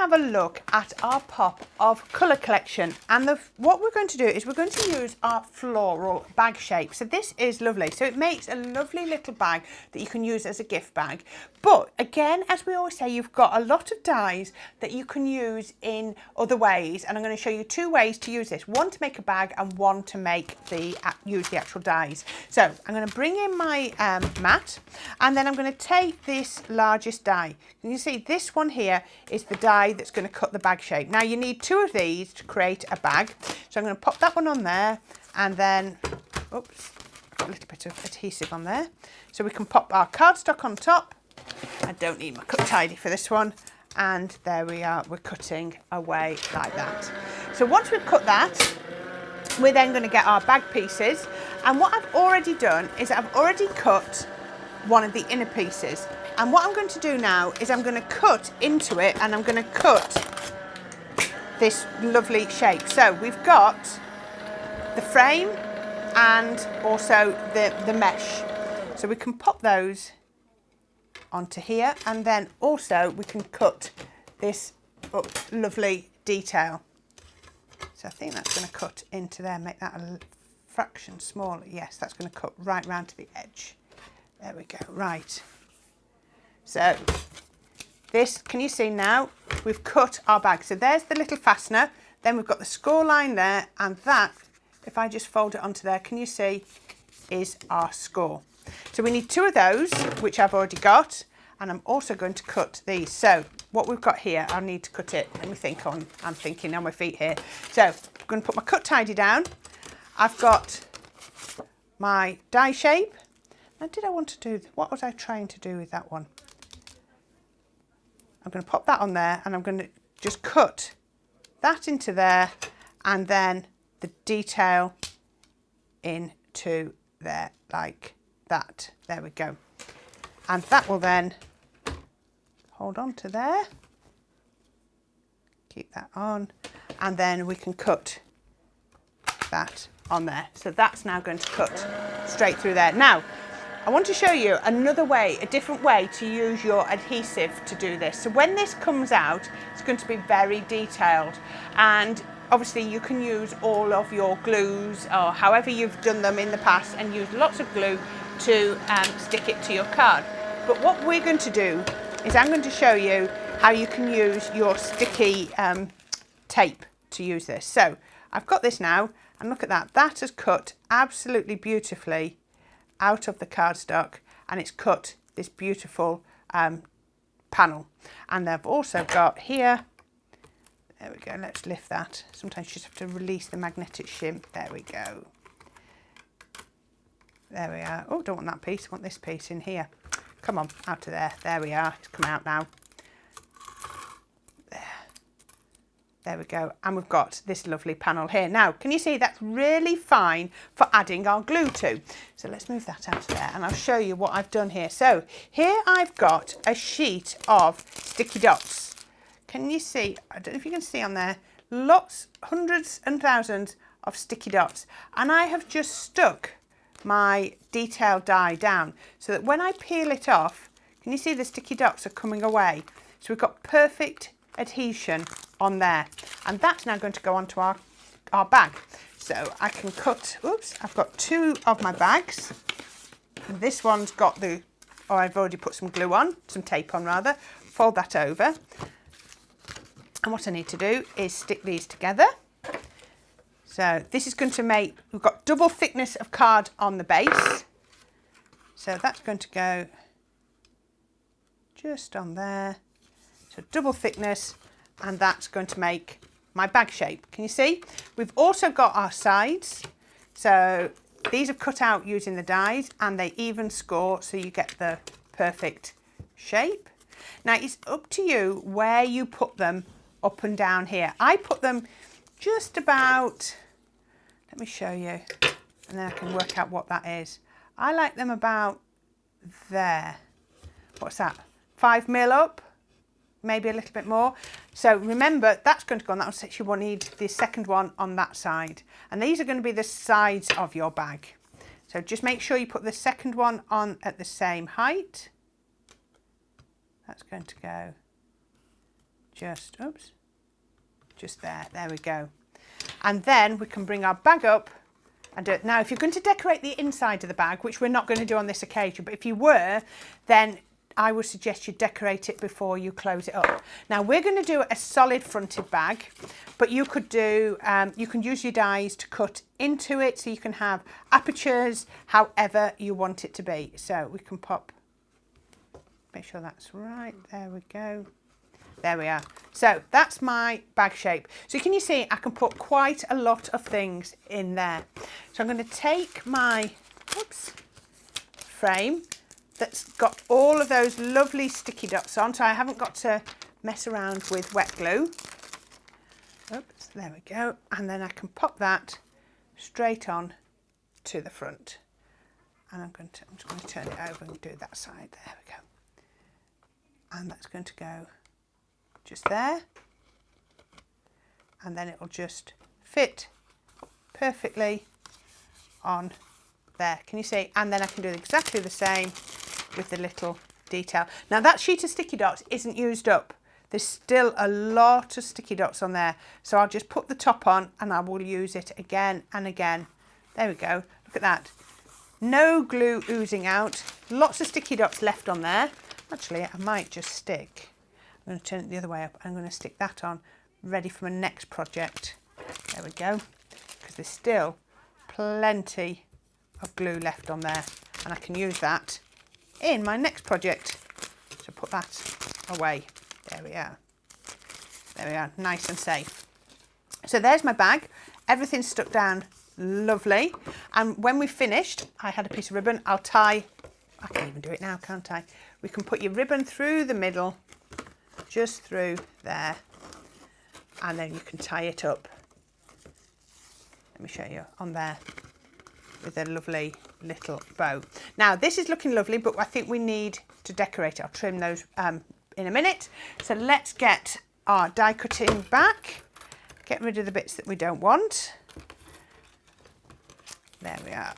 have a look at our pop of colour collection, and what we're going to do is we're going to use our floral bag shape. So this is lovely. So it makes a lovely little bag that you can use as a gift bag. But again, as we always say, you've got a lot of dies that you can use in other ways, and I'm going to show you two ways to use this. One to make a bag and one to make use the actual dies. So I'm going to bring in my mat, and then I'm going to take this largest die. You see this one here is the die that's going to cut the bag shape. Now you need two of these to create a bag. So I'm going to pop that one on there, and then, oops, a little bit of adhesive on there. So we can pop our cardstock on top. I don't need my cut tidy for this one. And there we are, we're cutting away like that. So once we've cut that, we're then going to get our bag pieces. And what I've already done is I've already cut one of the inner pieces. And what I'm going to do now is I'm going to cut into it, and I'm going to cut this lovely shape. So we've got the frame and also the mesh. So we can pop those onto here, and then also we can cut this up lovely detail. So I think that's going to cut into there, make that a fraction smaller. Yes, that's going to cut right round to the edge. There we go, right. So this, can you see now, we've cut our bag. So there's the little fastener, then we've got the score line there, and that, if I just fold it onto there, can you see, is our score. So we need two of those, which I've already got, and I'm also going to cut these. So what we've got here, I need to cut it. Let me think on, I'm thinking on my feet here. So I'm going to put my cut tidy down. I've got my die shape. Now did I want to do, what was I trying to do with that one? I'm going to pop that on there, and I'm going to just cut that into there, and then the detail into there like that. There we go. And that will then hold on to there. Keep that on, and then we can cut that on there. So that's now going to cut straight through there. Now, I want to show you another way, a different way to use your adhesive to do this. So when this comes out, it's going to be very detailed, and obviously you can use all of your glues or however you've done them in the past, and use lots of glue to stick it to your card. But what we're going to do is I'm going to show you how you can use your sticky tape to use this. So I've got this now, and look at that, that has cut absolutely beautifully out of the cardstock, and it's cut this beautiful panel. And I've also got here, there we go, let's lift that. Sometimes you just have to release the magnetic shim. There we go. There we are. Oh, don't want that piece, I want this piece in here. Come on, out of there. There we are, it's come out now. There we go, and we've got this lovely panel here. Now, can you see that's really fine for adding our glue to? So let's move that out of there, and I'll show you what I've done here. So here I've got a sheet of sticky dots. Can you see? I don't know if you can see on there, lots, hundreds and thousands of sticky dots. And I have just stuck my detail die down so that when I peel it off, can you see the sticky dots are coming away? So we've got perfect adhesion on there, and that's now going to go onto our bag. So I can cut, oops, I've got two of my bags, and this one's got the, or I've already put some glue on, some tape on rather, fold that over, and what I need to do is stick these together. So this is going to make, we've got double thickness of card on the base, so that's going to go just on there. So double thickness, and that's going to make my bag shape. Can you see? We've also got our sides. So these are cut out using the dies, and they even score so you get the perfect shape. Now it's up to you where you put them up and down here. I put them just about, let me show you, and then I can work out what that is. I like them about there. What's that? 5 mil up? Maybe a little bit more. So remember, that's going to go on that one, so you will need the second one on that side. And these are going to be the sides of your bag. So just make sure you put the second one on at the same height. That's going to go just, oops, just there, there we go. And then we can bring our bag up and do it. Now, if you're going to decorate the inside of the bag, which we're not going to do on this occasion, but if you were, then I would suggest you decorate it before you close it up. Now, we're going to do a solid fronted bag, but you could do, you can use your dies to cut into it, so you can have apertures however you want it to be. So we can pop, make sure that's right, there we go. There we are. So that's my bag shape. So can you see I can put quite a lot of things in there. So I'm going to take my frame that's got all of those lovely sticky dots on, so I haven't got to mess around with wet glue. Oops, there we go. And then I can pop that straight on to the front. And I'm just going to turn it over and do that side. There we go. And that's going to go just there, and then it will just fit perfectly on there. Can you see? And then I can do exactly the same with the little detail. Now that sheet of sticky dots isn't used up. There's still a lot of sticky dots on there, so I'll just put the top on and I will use it again and again. There we go. Look at that. No glue oozing out. Lots of sticky dots left on there. Actually, I might just stick. I'm going to turn it the other way up. I'm going to stick that on, ready for my next project. There we go. Because there's still plenty of glue left on there, and I can use that in my next project. So put that away. There we are. There we are, nice and safe. So there's my bag. Everything's stuck down lovely. And when we've finished, I had a piece of ribbon. I'll tie, I can even do it now, can't I? We can put your ribbon through the middle, just through there, and then you can tie it up. Let me show you on there with a lovely little bow. Now this is looking lovely, but I think we need to decorate it. I'll trim those in a minute. So let's get our die cutting back, get rid of the bits that we don't want. There we are.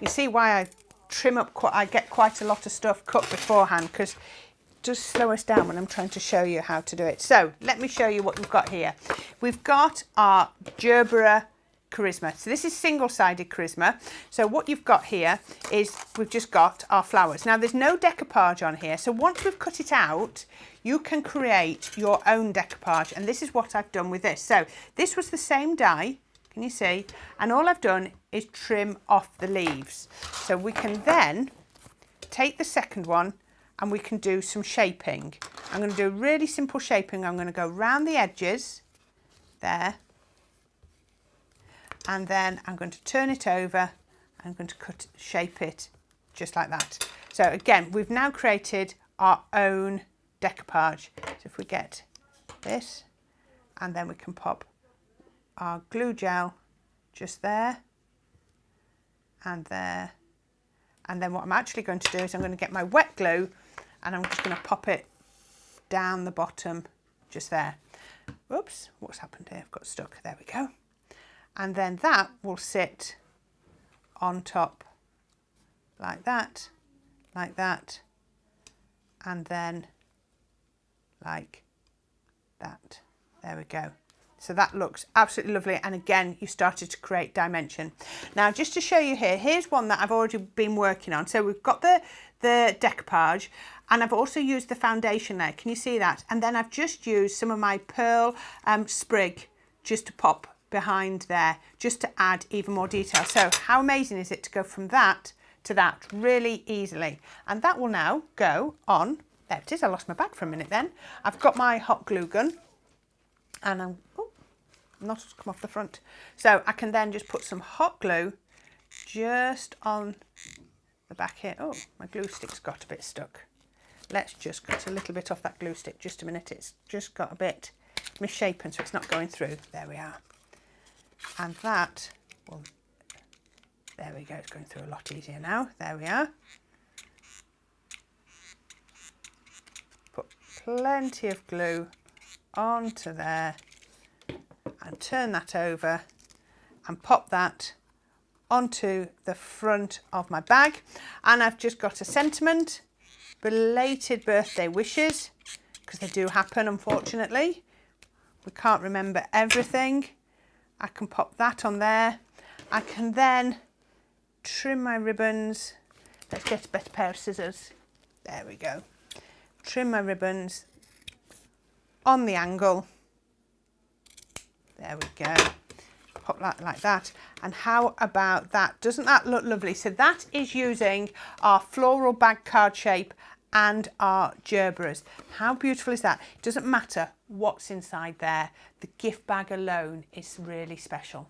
You see why I trim up I get quite a lot of stuff cut beforehand, because it does slow us down when I'm trying to show you how to do it. So let me show you what we've got here. We've got our Gerbera Charisma. So this is single-sided charisma. So what you've got here is we've just got our flowers. Now there's no decoupage on here, so once we've cut it out, you can create your own decoupage, and this is what I've done with this. So this was the same die, can you see? And all I've done is trim off the leaves. So we can then take the second one and we can do some shaping. I'm going to do really simple shaping. I'm going to go round the edges there, and then I'm going to turn it over. I'm going to shape it just like that. So again, we've now created our own decoupage. So if we get this, and then we can pop our glue gel just there and there. And then what I'm actually going to do is I'm going to get my wet glue and I'm just going to pop it down the bottom just there. Whoops, what's happened here? I've got stuck. There we go. And then that will sit on top like that, and then like that. There we go. So that looks absolutely lovely. And again, you started to create dimension. Now, just to show you here, here's one that I've already been working on. So we've got the decoupage, and I've also used the foundation layer. Can you see that? And then I've just used some of my pearl sprig just to pop behind there, just to add even more detail. So how amazing is it to go from that to that really easily? And that will now go on. There it is. I lost my bag for a minute then. I've got my hot glue gun, and I'm not come off the front. So I can then just put some hot glue just on the back here. Oh, my glue stick's got a bit stuck. Let's just cut a little bit off that glue stick. Just a minute. It's just got a bit misshapen, so it's not going through. There we are. And that will, there we go. It's going through a lot easier now. There we are. Put plenty of glue onto there and turn that over and pop that onto the front of my bag. And I've just got a sentiment, belated birthday wishes, because they do happen, unfortunately. We can't remember everything. I can pop that on there. I can then trim my ribbons. Let's get a better pair of scissors. There we go. Trim my ribbons on the angle. There we go. Pop that like that. And how about that? Doesn't that look lovely? So that is using our floral bag card shape and our gerberas. How beautiful is that? It doesn't matter what's inside there. The gift bag alone is really special.